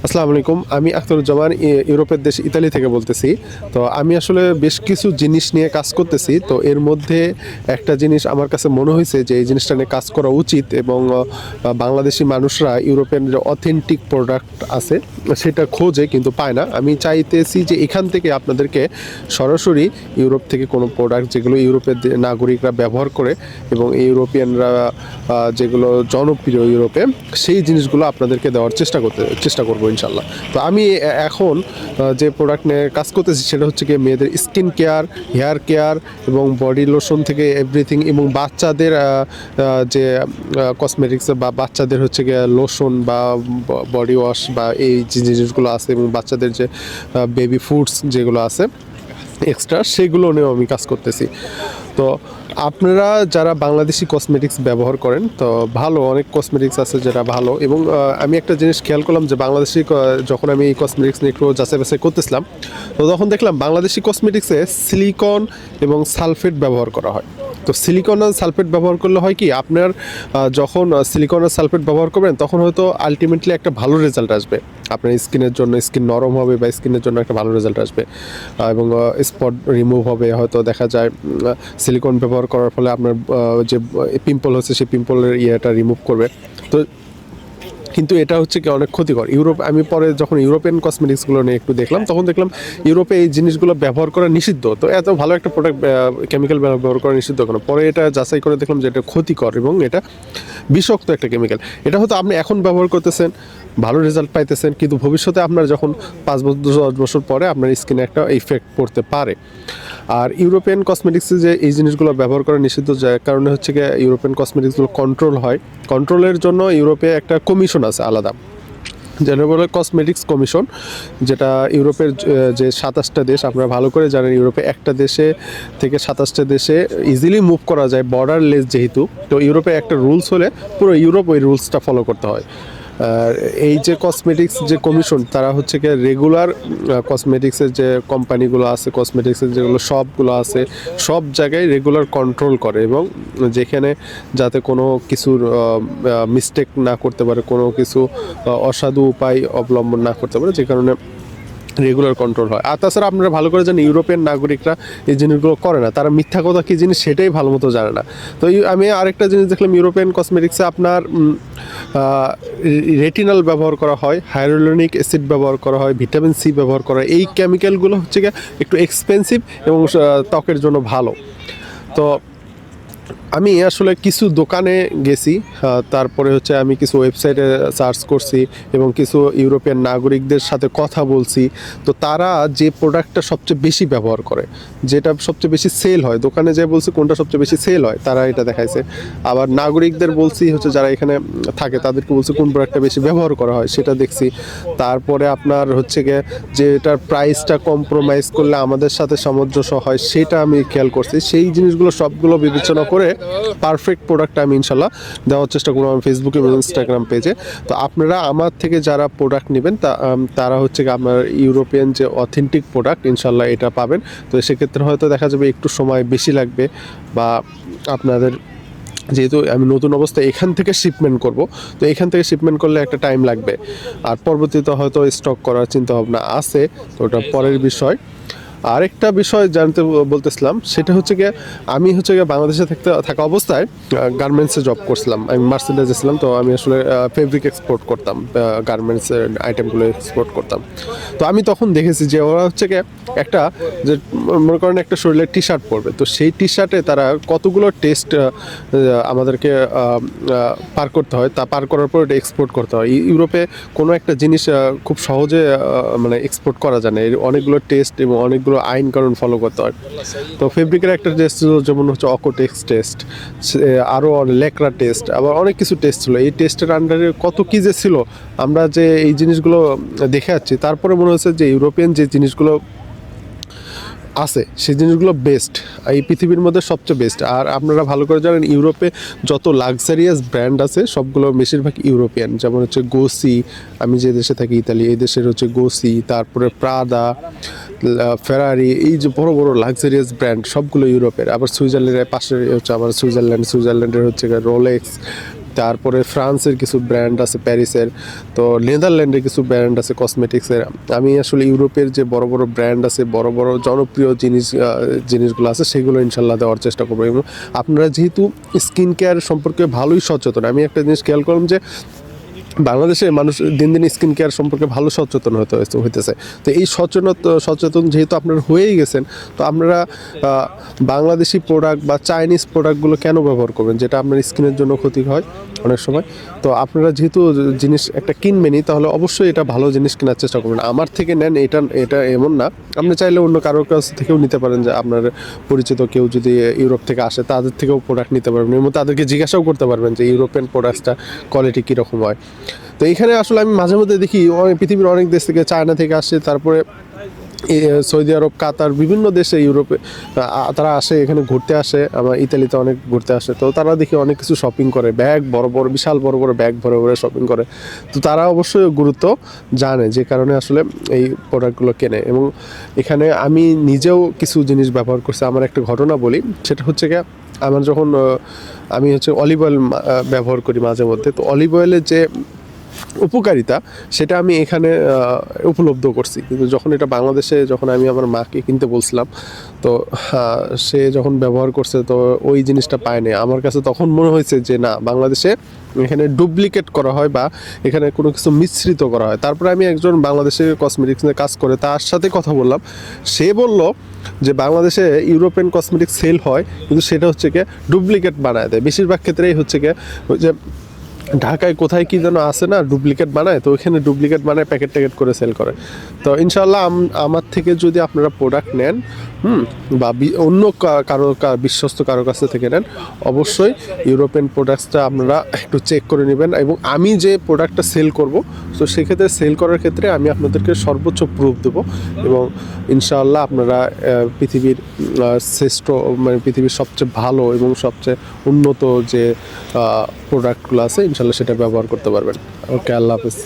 আসসালামু আলাইকুম। আমি আখতারুজ্জামান ইউরোপের দেশ ইতালি থেকে বলতেছি। তো আমি আসলে বেশ কিছু জিনিস নিয়ে কাজ করতেছি। তো এর মধ্যে একটা জিনিস আমার কাছে মনে হয়েছে যে এই জিনিসটা নিয়ে কাজ করা উচিত এবং বাংলাদেশি মানুষরা ইউরোপের যে অথেন্টিক প্রোডাক্ট আছে সেটা খোঁজে কিন্তু পায় না। আমি চাইতেছি যে এখান থেকে আপনাদেরকে সরাসরি ইউরোপ থেকে কোনো প্রোডাক্ট যেগুলো ইউরোপের নাগরিকরা ব্যবহার করে এবং ইউরোপিয়ানরা যেগুলো জনপ্রিয় ইউরোপে সেই জিনিসগুলো আপনাদেরকে দেওয়ার চেষ্টা করবো ইনশাল্লাহ। তো আমি এখন যে প্রোডাক্ট নিয়ে কাজ করতেছি সেটা হচ্ছে কি মেয়েদের স্কিন কেয়ার, হেয়ার কেয়ার এবং বডি লোশন থেকে এভরিথিং, এবং বাচ্চাদের যে কসমেটিক্স বা বাচ্চাদের হচ্ছে গিয়ে লোশন বা বডি ওয়াশ বা এই যে জিনিসগুলো আছে এবং বাচ্চাদের যে বেবি ফুডস যেগুলো আছে এক্সট্রা সেগুলো নিয়েও আমি কাজ করতেছি। তো আপনারা যারা বাংলাদেশি কসমেটিক্স ব্যবহার করেন তো ভালো অনেক কসমেটিক্স আছে যেটা ভালো, এবং আমি একটা জিনিস খেয়াল করলাম যে বাংলাদেশি যখন আমি এই কসমেটিক্স নিয়ে একটু যাচাই বাছাই করতেছিলাম তো তখন দেখলাম বাংলাদেশি কসমেটিক্সে সিলিকন এবং সালফেট ব্যবহার করা হয়। তো সিলিকন আর সালফেট ব্যবহার করলে হয় কি আপনার যখন সিলিকন আর সালফেট ব্যবহার করবেন তখন হয়তো আলটিমেটলি একটা ভালো রেজাল্ট আসবে আপনার স্কিনের জন্য, স্কিন নরম হবে বা স্কিনের জন্য একটা ভালো রেজাল্ট আসবে এবং স্পট রিমুভ হবে। হয়তো দেখা যায় সিলিকন ব্যবহার করার ফলে আপনার যে পিম্পল হচ্ছে সেই পিম্পলের ইয়েটা রিমুভ করবে। তো কিন্তু এটা হচ্ছে কি অনেক ক্ষতিকর। আমি পরে যখন ইউরোপিয়ান কসমেটিক্সগুলো নিয়ে একটু দেখলাম তখন দেখলাম ইউরোপে এই জিনিসগুলো ব্যবহার করা নিষিদ্ধ। তো এত ভালো একটা প্রোডাক্ট কেমিক্যাল ব্যবহার করা নিষিদ্ধ কেন? পরে এটা যাচাই করে দেখলাম যে এটা ক্ষতিকর এবং এটা বিষাক্ত একটা কেমিক্যাল। এটা হয়তো আপনি এখন ব্যবহার করতেছেন, ভালো রেজাল্ট পাইতেছেন, কিন্তু ভবিষ্যতে আপনার যখন 5 বছর 10 বছর পরে আপনার স্কিনে একটা ইফেক্ট পড়তে পারে। আর ইউরোপিয়ান কসমেটিক্সে যে এই জিনিসগুলো ব্যবহার করা নিষিদ্ধ যার কারণে হচ্ছে গিয়ে ইউরোপিয়ান কসমেটিক্সগুলো কন্ট্রোল হয়। কন্ট্রোলের জন্য ইউরোপে একটা কমিশন আছে আলাদা, যেটা বলে কসমেটিক্স কমিশন, যেটা ইউরোপের যে 27টা দেশ আপনারা ভালো করে জানেন। ইউরোপে একটা দেশে থেকে 27টা দেশে ইজিলি মুভ করা যায় বর্ডারলেস যেহেতু। তো ইউরোপে একটা রুলস হলে পুরো ইউরোপ ওই রুলসটা ফলো করতে হয়। আর এই যে কসমেটিক্স যে কমিশন তারা হচ্ছে কি রেগুলার কসমেটিক্সের যে কোম্পানিগুলো আছে, কসমেটিক্সের যেগুলো শপগুলো আছে সব জায়গায় রেগুলার কন্ট্রোল করে এবং যেখানে যাতে কোনো কিছুর মিস্টেক না করতে পারে, কোনো কিছু অসাধু উপায় অবলম্বন না করতে পারে, যে কারণে রেগুলার কন্ট্রোল হয়। আর তাছাড়া আপনারা ভালো করে জানেন ইউরোপিয়ান নাগরিকরা এই জিনিসগুলো করে না, তারা মিথ্যা কথা কী জিনিস সেটাই ভালো মতো জানে না। তো আমি আরেকটা জিনিস দেখলাম ইউরোপিয়ান কসমেটিক্সে আপনার রেটিনল ব্যবহার করা হয়, হাইরোলনিক অ্যাসিড ব্যবহার করা হয়, ভিটামিন সি ব্যবহার করা হয়। এই কেমিক্যালগুলো হচ্ছে গিয়ে একটু এক্সপেন্সিভ এবং ত্বকের জন্য ভালো। তো আমি আসলে কিছু দোকানে গেছি, তারপরে হচ্ছে আমি কিছু ওয়েবসাইটে সার্চ করছি এবং কিছু ইউরোপিয়ান নাগরিকদের সাথে কথা বলছি। তো তারা যে প্রোডাক্টটা সবচেয়ে বেশি ব্যবহার করে, যেটা সবচেয়ে বেশি সেল হয়, দোকানে যে বলছি কোনটা সবচেয়ে বেশি সেল হয় তারা এটা দেখাইছে। আবার নাগরিকদের বলছি হচ্ছে যারা এখানে থাকে তাদেরকে বলছি কোন প্রোডাক্টটা বেশি ব্যবহার করা হয় সেটা দেখছি। তারপরে আপনার হচ্ছে গিয়ে যে এটার প্রাইসটা কম্প্রোমাইজ করলে আমাদের সাথে সামঞ্জস্য হয় সেটা আমি খেয়াল করছি। সেই জিনিসগুলো সবগুলো বিবেচনা করে পারফেক্ট প্রোডাক্ট আমি ইনশাল্লাহ দেওয়ার চেষ্টা করবো আমার ফেসবুক এবং ইনস্টাগ্রাম পেজে। তো আপনারা আমার থেকে যারা প্রোডাক্ট নেবেন তারা হচ্ছে কি আপনার ইউরোপিয়ান যে অথেন্টিক প্রোডাক্ট ইনশাল্লাহ এটা পাবেন। তো সেক্ষেত্রে হয়তো দেখা যাবে একটু সময় বেশি লাগবে, বা আপনাদের যেহেতু আমি নতুন অবস্থায় এখান থেকে শিপমেন্ট করব, তো এখান থেকে শিপমেন্ট করলে একটা টাইম লাগবে। আর পরবর্তীতে হয়তো স্টক করার চিন্তাভাবনা আছে, তো ওটা পরের বিষয়। আরেকটা বিষয় জানতে বলতেছিলাম সেটা হচ্ছে গিয়ে আমি হচ্ছে গিয়ে বাংলাদেশে থাকা অবস্থায় গার্মেন্টসে জব করছিলাম। আমি মার্সেন্টাইজে ছিলাম। তো আমি আসলে ফেব্রিক এক্সপোর্ট করতাম, গার্মেন্টসের আইটেমগুলো এক্সপোর্ট করতাম। তো আমি তখন দেখেছি যে ওরা হচ্ছে গিয়ে একটা যে মনে করেন একটা শরীরে টি শার্ট পরবে, তো সেই টি শার্টে তারা কতগুলো টেস্ট আমাদেরকে পার করতে হয়, তা পার করার পর এটা এক্সপোর্ট করতে হয়। ইউরোপে কোনো একটা জিনিস খুব সহজে মানে এক্সপোর্ট করা যায় না, এর অনেকগুলো টেস্ট এবং অনেকগুলো আইন কানুন ফলো করতে হয়। তো ফেব্রিকের একটা টেস্ট যেমন হচ্ছে অকোটেক্স টেস্ট, আরও লেকরা টেস্ট, আবার অনেক কিছু টেস্ট ছিল। এই টেস্টের আন্ডারে কত কী যে ছিল, আমরা যে এই জিনিসগুলো দেখে যাচ্ছি তারপরে মনে হচ্ছে যে ইউরোপিয়ান যে জিনিসগুলো আছে সেই জিনিসগুলো বেস্ট, এই পৃথিবীর মধ্যে সবচেয়ে বেস্ট। আর আপনারা ভালো করে জানেন ইউরোপে যত লাক্সারিয়াস ব্র্যান্ড আছে সবগুলো বেশিরভাগ ইউরোপিয়ান, যেমন হচ্ছে গোসি, আমি যে দেশে থাকি ইতালি, এই দেশের হচ্ছে গোসি, তারপরে প্রাদা, ফেরারি, এই যে বড় বড় লাক্সারিয়াস ব্র্যান্ড সবগুলো ইউরোপের। আবার সুইজারল্যান্ডের পাশে হচ্ছে আবার সুইজারল্যান্ডের হচ্ছে রোলেক্স, তারপরে ফ্রান্সের কিছু ব্র্যান্ড আছে প্যারিসের, তো নেদারল্যান্ডের কিছু ব্র্যান্ড আছে কসমেটিক্সের। আমি আসলে ইউরোপের যে বড় বড় ব্র্যান্ড আছে, বড় বড় জনপ্রিয় জিনিসগুলো আছে সেগুলো ইনশাল্লাহ দেওয়ার চেষ্টা করবো। এবং আপনারা যেহেতু স্কিন কেয়ার সম্পর্কে ভালোই সচেতন, আমি একটা জিনিস খেয়াল করলাম যে বাংলাদেশে মানুষ দিন দিন স্কিন কেয়ার সম্পর্কে ভালো সচেতন হইতেছে। তো এই সচেতন যেহেতু আপনারা হয়েই গেছেন, তো আপনারা বাংলাদেশি প্রোডাক্ট বা চাইনিজ প্রোডাক্টগুলো কেন ব্যবহার করবেন, যেটা আপনার স্কিনের জন্য ক্ষতি হয় অনেক সময়। তো আপনারা যেহেতু জিনিস একটা কিনবেনই, তাহলে অবশ্যই এটা ভালো জিনিস কেনার চেষ্টা করবেন। আমার থেকে নেন এটা এটা এমন না, আপনি চাইলে অন্য কারোর কাছ থেকেও নিতে পারেন, যে আপনার পরিচিত কেউ যদি ইউরোপ থেকে আসে তাদের থেকেও প্রোডাক্ট নিতে পারবেন, এবং তাদেরকে জিজ্ঞাসাও করতে পারবেন যে ইউরোপিয়ান প্রোডাক্টসটা কোয়ালিটি কীরকম হয়। তো এইখানে আসলে আমি মাঝে মধ্যে দেখি পৃথিবীর অনেক দেশ থেকে, চায়না থেকে আসছে, তারপরে সৌদি আরব, কাতার, বিভিন্ন দেশে ইউরোপে তারা আসে, এখানে ঘুরতে আসে, আমার ইতালিতে অনেক ঘুরতে আসে। তো তারা দেখি অনেক কিছু শপিং করে, ব্যাগ বড় বড় বিশাল বড় বড় ব্যাগ ভরে ভরে শপিং করে। তো তারা অবশ্যই গুরুত্ব জানে, যে কারণে আসলে এই প্রোডাক্টগুলো কেনে। এবং এখানে আমি নিজেও কিছু জিনিস ব্যবহার করছি। আমার একটা ঘটনা বলি, সেটা হচ্ছে গিয়ে আমার যখন আমি অলিভ অয়েল ব্যবহার করি মাঝে মধ্যে, তো অলিভ অয়েলের যে উপকারিতা সেটা আমি এখানে উপলব্ধ করছি। কিন্তু যখন এটা বাংলাদেশে, যখন আমি আমার মাকে কিনতে বলছিলাম, তো সে যখন ব্যবহার করছে, তো ওই জিনিসটা পায়নি। আমার কাছে তখন মনে হয়েছে যে না, বাংলাদেশে এখানে ডুপ্লিকেট করা হয় বা এখানে কোনো কিছু মিশ্রিত করা হয়। তারপরে আমি একজন বাংলাদেশে কসমেটিক্স নিয়ে কাজ করে তার সাথে কথা বললাম। সে বলল যে বাংলাদেশে ইউরোপিয়ান কসমেটিক্স সেল হয়, কিন্তু সেটা হচ্ছে কি ডুপ্লিকেট বানায় দেয়। বেশিরভাগ ক্ষেত্রেই হচ্ছে কি ওই যে ঢাকায় কোথায় কি যেন আছে না, ডুপ্লিকেট বানায়, তো ওইখানে ডুপ্লিকেট বানায় প্যাকেট ট্যাকেট করে সেল করে। তো ইনশাল্লাহ আমার থেকে যদি আপনারা প্রোডাক্ট নেন, বা অন্য কারো বিশ্বস্ত কারো কাছ থেকে নেন, অবশ্যই ইউরোপিয়ান প্রোডাক্টসটা আপনারা একটু চেক করে নেবেন। এবং আমি যে প্রোডাক্টটা সেল করব, তো সেক্ষেত্রে সেল করার ক্ষেত্রে আমি আপনাদেরকে সর্বোচ্চ প্রুফ দেবো। এবং ইনশাআল্লাহ আপনারা পৃথিবীর শ্রেষ্ঠ, মানে পৃথিবীর সবচেয়ে ভালো এবং সবচেয়ে উন্নত যে প্রোডাক্টগুলো আছে, ইনশাল্লাহ সেটা ব্যবহার করতে পারবেন। ওকে, আল্লাহ হাফেজ।